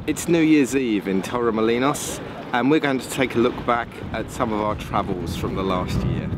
It's New Year's Eve in Torremolinos, and we're going to take a look back at some of our travels from the last year.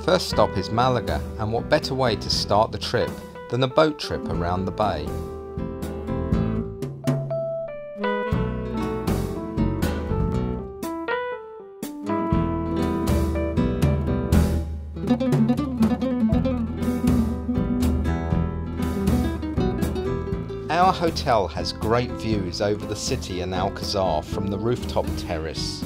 First stop is Malaga, and what better way to start the trip than a boat trip around the bay. Our hotel has great views over the city and Alcazar from the rooftop terrace.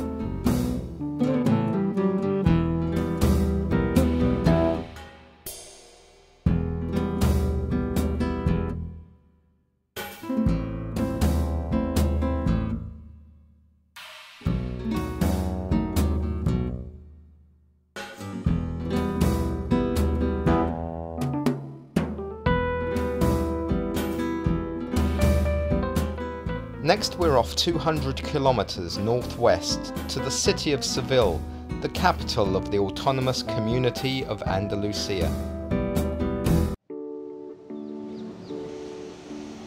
Next we're off 200 kilometers northwest to the city of Seville, the capital of the autonomous community of Andalusia.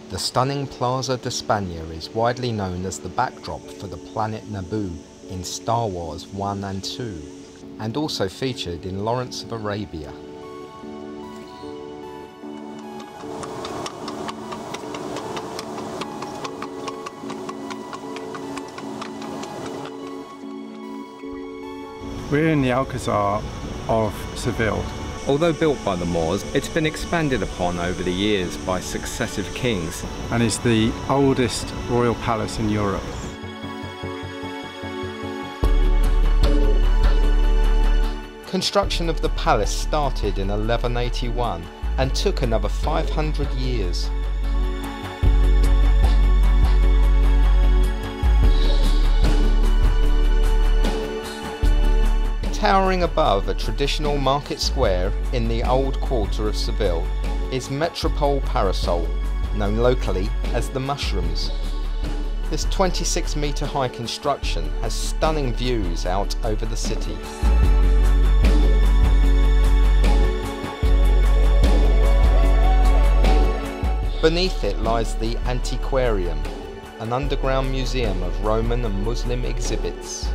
The stunning Plaza de España is widely known as the backdrop for the planet Naboo in Star Wars 1 and 2, and also featured in Lawrence of Arabia. We're in the Alcazar of Seville. Although built by the Moors, it's been expanded upon over the years by successive kings. And is the oldest royal palace in Europe. Construction of the palace started in 1181 and took another 500 years. Towering above a traditional market square in the old quarter of Seville is Metropole Parasol, known locally as the Mushrooms. This 26-metre high construction has stunning views out over the city. Beneath it lies the Antiquarium, an underground museum of Roman and Muslim exhibits.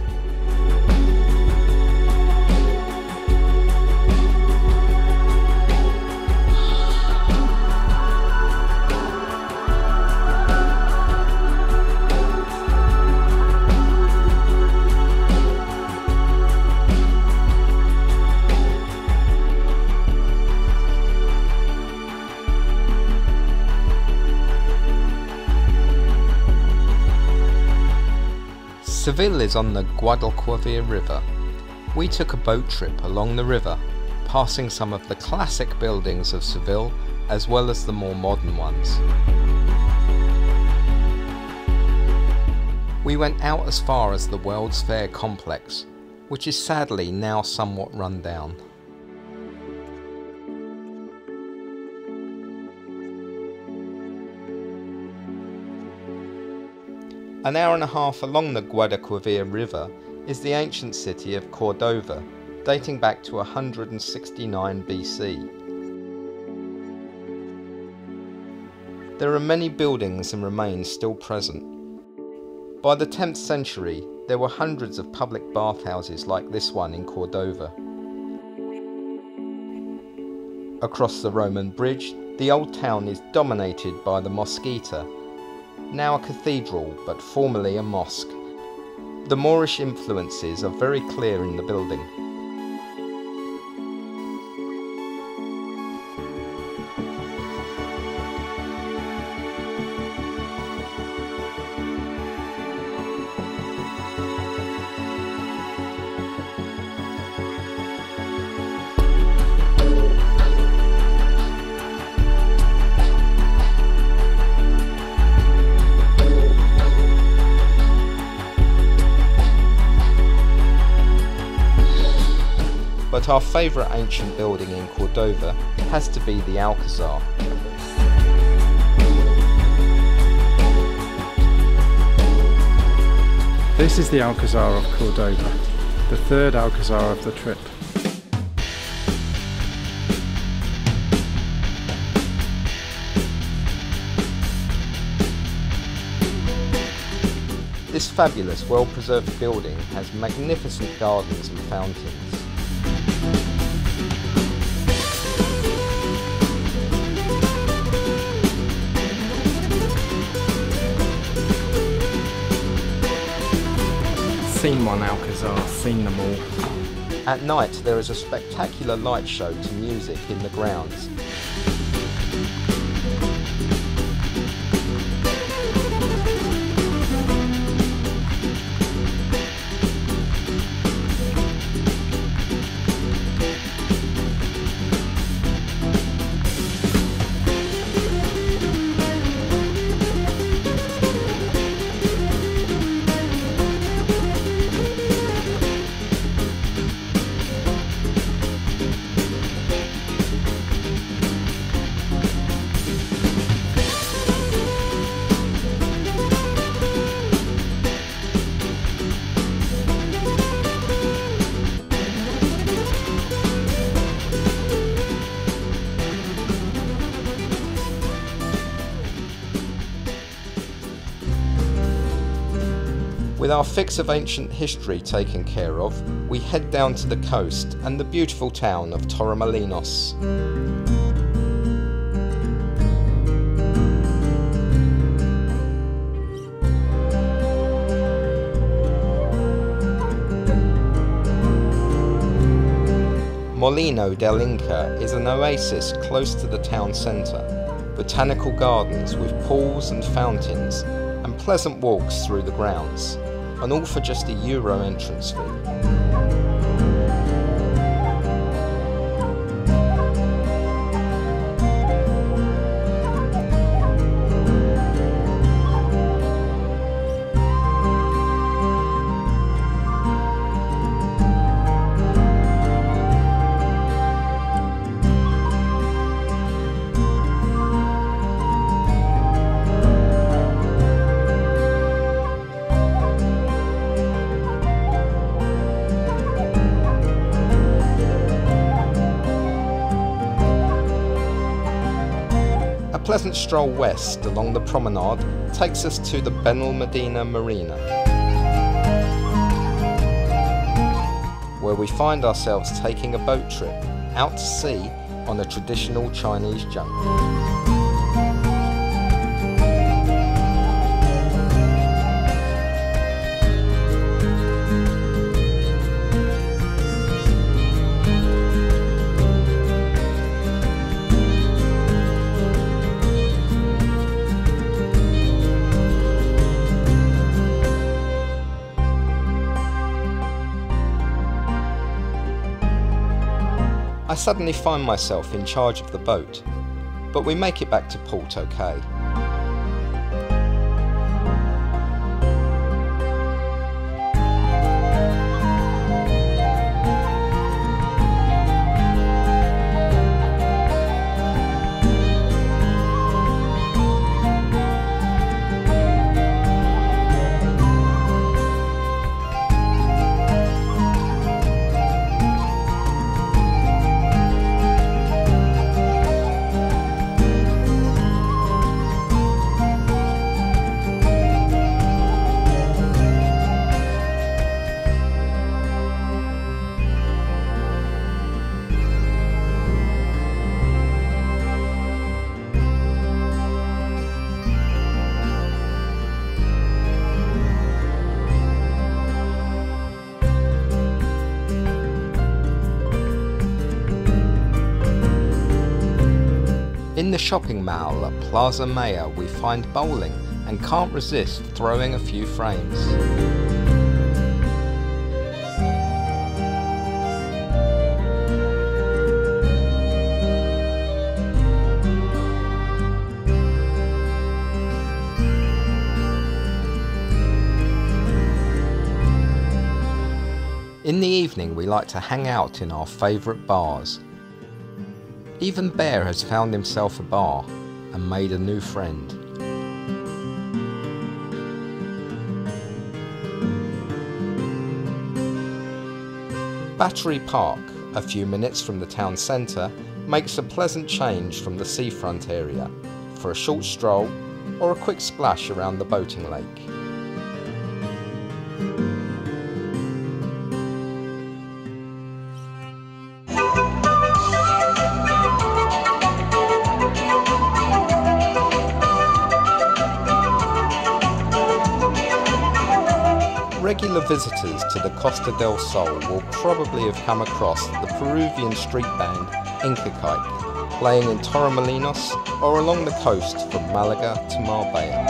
Seville is on the Guadalquivir River. We took a boat trip along the river, passing some of the classic buildings of Seville as well as the more modern ones. We went out as far as the World's Fair complex, which is sadly now somewhat run down. An hour and a half along the Guadalquivir River is the ancient city of Cordova, dating back to 169 BC. There are many buildings and remains still present. By the 10th century, there were hundreds of public bathhouses like this one in Cordova. Across the Roman bridge, the old town is dominated by the Mosquita, now a cathedral but formerly a mosque. The Moorish influences are very clear in the building. But our favourite ancient building in Cordova has to be the Alcazar. This is the Alcazar of Cordoba, the third Alcazar of the trip. This fabulous, well-preserved building has magnificent gardens and fountains. Seen one Alcazar, seen them all. At night there is a spectacular light show to music in the grounds. With our fix of ancient history taken care of, we head down to the coast and the beautiful town of Torremolinos. Molino del Inca is an oasis close to the town centre, botanical gardens with pools and fountains, and pleasant walks through the grounds, and all for just €1 entrance fee. A pleasant stroll west along the promenade takes us to the Benalmádena Marina, where we find ourselves taking a boat trip out to sea on a traditional Chinese junk. I suddenly find myself in charge of the boat, but we make it back to port okay. In the shopping mall at Plaza Mayor we find bowling and can't resist throwing a few frames. In the evening we like to hang out in our favourite bars. Even Bear has found himself a bar and made a new friend. Battery Park, a few minutes from the town centre, makes a pleasant change from the seafront area for a short stroll or a quick splash around the boating lake. Regular visitors to the Costa del Sol will probably have come across the Peruvian street band Inca Kite, playing in Torremolinos or along the coast from Malaga to Marbella.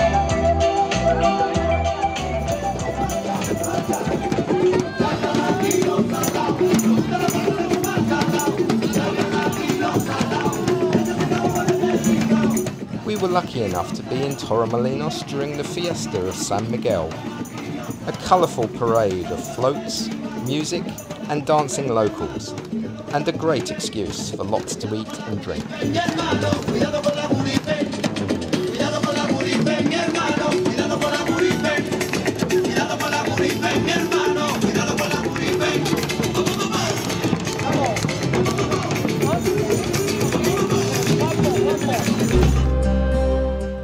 We were lucky enough to be in Torremolinos during the Fiesta of San Miguel, a colourful parade of floats, music and dancing locals, and a great excuse for lots to eat and drink.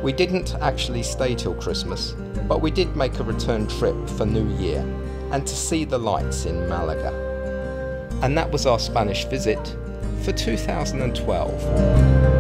We didn't actually stay till Christmas, but we did make a return trip for New Year and to see the lights in Malaga. And that was our Spanish visit for 2012.